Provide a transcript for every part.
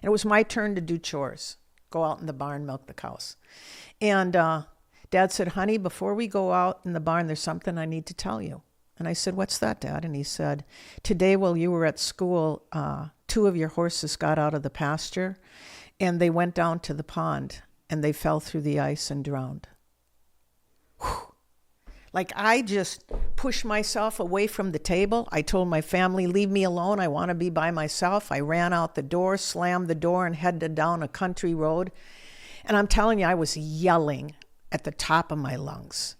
And it was my turn to do chores, go out in the barn, milk the cows. And Dad said, honey, before we go out in the barn, there's something I need to tell you. And I said, what's that, Dad? And he said, today while you were at school, 2 of your horses got out of the pasture and they went down to the pond and they fell through the ice and drowned. Whew. Like I just pushed myself away from the table. I told my family, leave me alone. I want to be by myself. I ran out the door, slammed the door, and headed down a country road. And I'm telling you, I was yelling at the top of my lungs.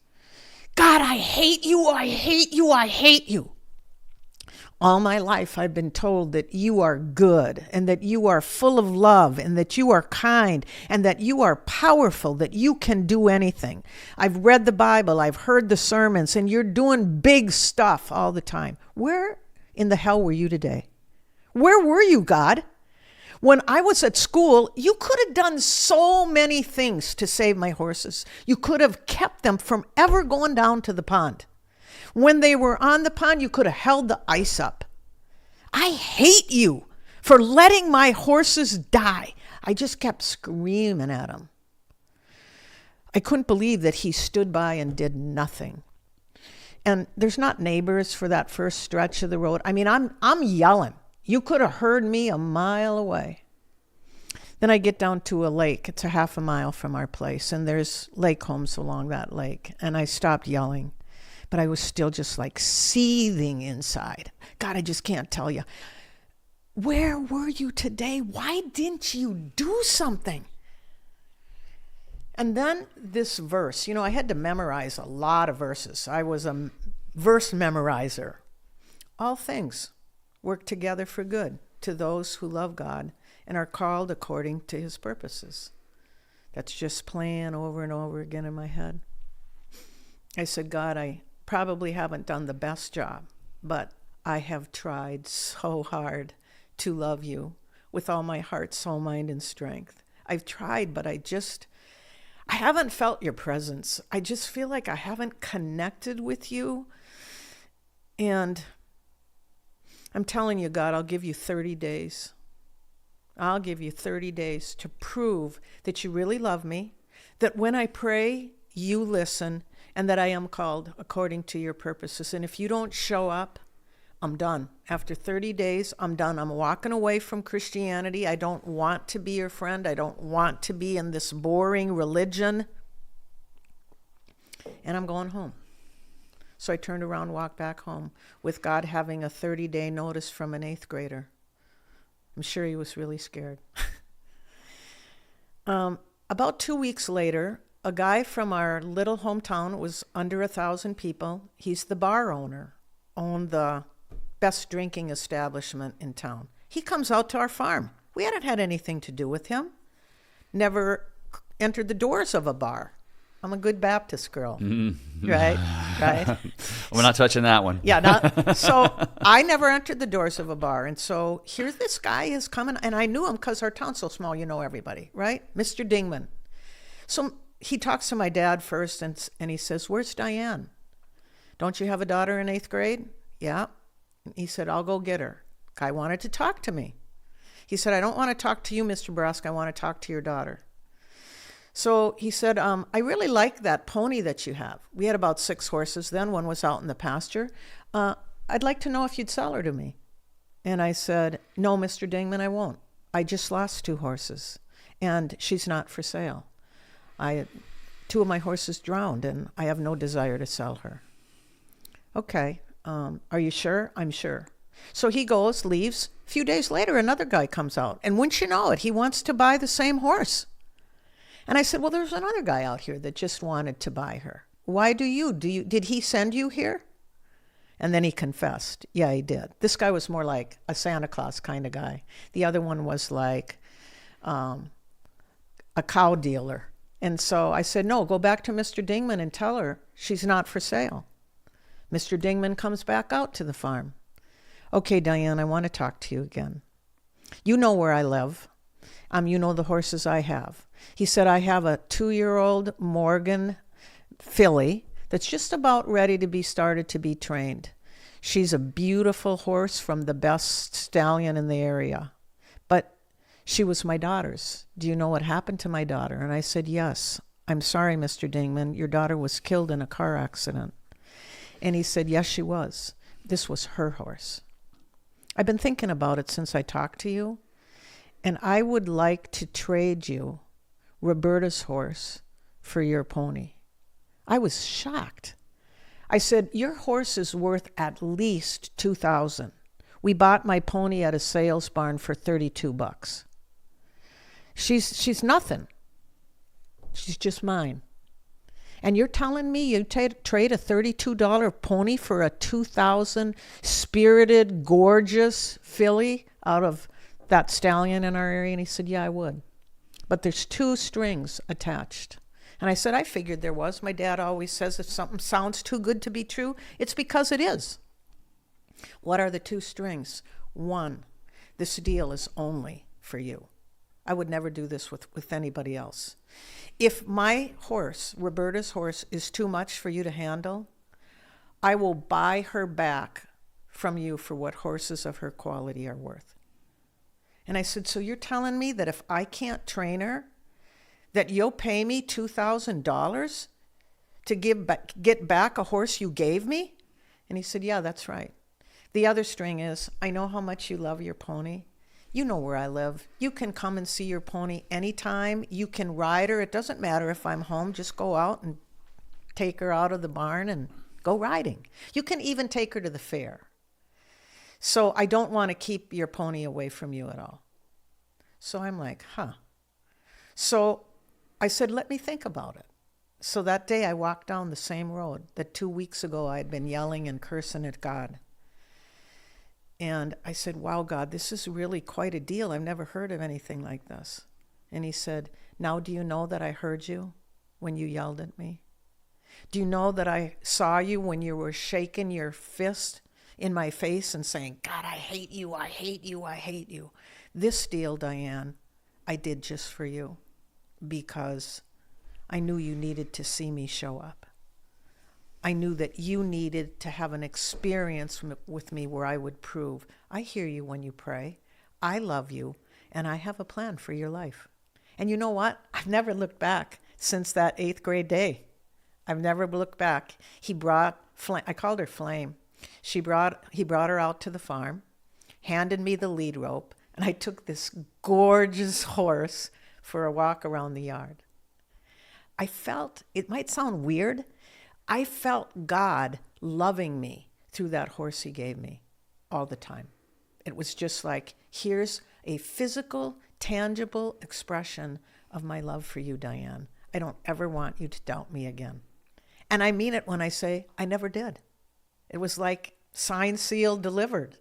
God, I hate you, I hate you, I hate you. All my life, I've been told that you are good and that you are full of love and that you are kind and that you are powerful, that you can do anything. I've read the Bible, I've heard the sermons, and you're doing big stuff all the time. Where in the hell were you today? Where were you, God? When I was at school, you could have done so many things to save my horses. You could have kept them from ever going down to the pond. When they were on the pond, you could have held the ice up. I hate you for letting my horses die. I just kept screaming at him. I couldn't believe that he stood by and did nothing. And there's not neighbors for that first stretch of the road. I mean, I'm yelling. You could have heard me a mile away. Then I get down to a lake. It's a half a mile from our place, and there's lake homes along that lake. And I stopped yelling, but I was still just like seething inside. God, I just can't tell you. Where were you today? Why didn't you do something? And then this verse, I had to memorize a lot of verses. I was a verse memorizer. All things work together for good to those who love God and are called according to his purposes. That's just playing over and over again in my head. I said, God, I probably haven't done the best job, but I have tried so hard to love you with all my heart, soul, mind, and strength. I've tried, but I haven't felt your presence. I just feel like I haven't connected with you. And I'm telling you, God, I'll give you 30 days. I'll give you 30 days to prove that you really love me, that when I pray, you listen, and that I am called according to your purposes. And if you don't show up, I'm done. After 30 days, I'm done. I'm walking away from Christianity. I don't want to be your friend. I don't want to be in this boring religion. And I'm going home. So I turned around, walked back home with God having a 30-day notice from an 8th grader. I'm sure he was really scared. About 2 weeks later, a guy from our little hometown, it was under 1,000 people. He's the bar owner, owned the best drinking establishment in town. He comes out to our farm. We hadn't had anything to do with him. Never entered the doors of a bar. I'm a good Baptist girl, right? We're not touching that one. Yeah. So I never entered the doors of a bar. And so here this guy is coming, and I knew him because our town's so small, you know everybody, right? Mr. Dingman. So he talks to my dad first, and he says, where's Diane? Don't you have a daughter in 8th grade? Yeah. He said, I'll go get her. Guy wanted to talk to me. He said, I don't want to talk to you, Mr. Brask. I want to talk to your daughter. So he said, I really like that pony that you have. We had about 6 horses then. One was out in the pasture. I'd like to know if you'd sell her to me. And I said, no, Mr. Dingman, I won't. I just lost 2 horses, and she's not for sale. 2 of my horses drowned, and I have no desire to sell her. Okay, are you sure? I'm sure. So he goes, leaves. A few days later, another guy comes out, and wouldn't you know it, he wants to buy the same horse. And I said, well, there's another guy out here that just wanted to buy her. Why do you? Did he send you here? And then he confessed. Yeah, he did. This guy was more like a Santa Claus kind of guy. The other one was like a cow dealer. And so I said, no, go back to Mr. Dingman and tell her she's not for sale. Mr. Dingman comes back out to the farm. Okay, Diane, I want to talk to you again. You know where I live. You know the horses I have. He said, I have a 2-year-old Morgan filly that's just about ready to be started to be trained. She's a beautiful horse from the best stallion in the area. But She was my daughter's. Do you know what happened to my daughter? And I said, yes. I'm sorry, Mr. Dingman. Your daughter was killed in a car accident. And he said, yes, she was. This was her horse. I've been thinking about it since I talked to you, and I would like to trade you Roberta's horse for your pony. I was shocked. I said, your horse is worth at least $2,000. We bought my pony at a sales barn for $32. She's nothing. She's just mine. And you're telling me you trade a $32 pony for a $2,000 spirited, gorgeous filly out of that stallion in our area? And he said, yeah, I would. But there's 2 strings attached. And I said, I figured there was. My dad always says if something sounds too good to be true, it's because it is. What are the 2 strings? 1, this deal is only for you. I would never do this with anybody else. If my horse, Roberta's horse, is too much for you to handle, I will buy her back from you for what horses of her quality are worth. And I said, so you're telling me that if I can't train her, that you'll pay me $2,000 to get back a horse you gave me? And he said, yeah, that's right. The other string is, I know how much you love your pony. You know where I live. You can come and see your pony anytime. You can ride her. It doesn't matter if I'm home. Just go out and take her out of the barn and go riding. You can even take her to the fair. So I don't want to keep your pony away from you at all. So I'm like, huh. So I said, let me think about it. So that day I walked down the same road that 2 weeks ago I had been yelling and cursing at God. And I said, wow, God, this is really quite a deal. I've never heard of anything like this. And he said, now do you know that I heard you when you yelled at me? Do you know that I saw you when you were shaking your fist in my face and saying, God, I hate you, I hate you, I hate you? This deal, Diane, I did just for you because I knew you needed to see me show up. I knew that you needed to have an experience with me where I would prove, I hear you when you pray, I love you, and I have a plan for your life. And you know what? I've never looked back since that 8th grade day. I've never looked back. He brought Flame. I called her Flame. He brought her out to the farm, handed me the lead rope, and I took this gorgeous horse for a walk around the yard. I felt, it might sound weird, I felt God loving me through that horse he gave me all the time. It was just like, here's a physical, tangible expression of my love for you, Diane. I don't ever want you to doubt me again. And I mean it when I say I never did. It was like signed, sealed, delivered.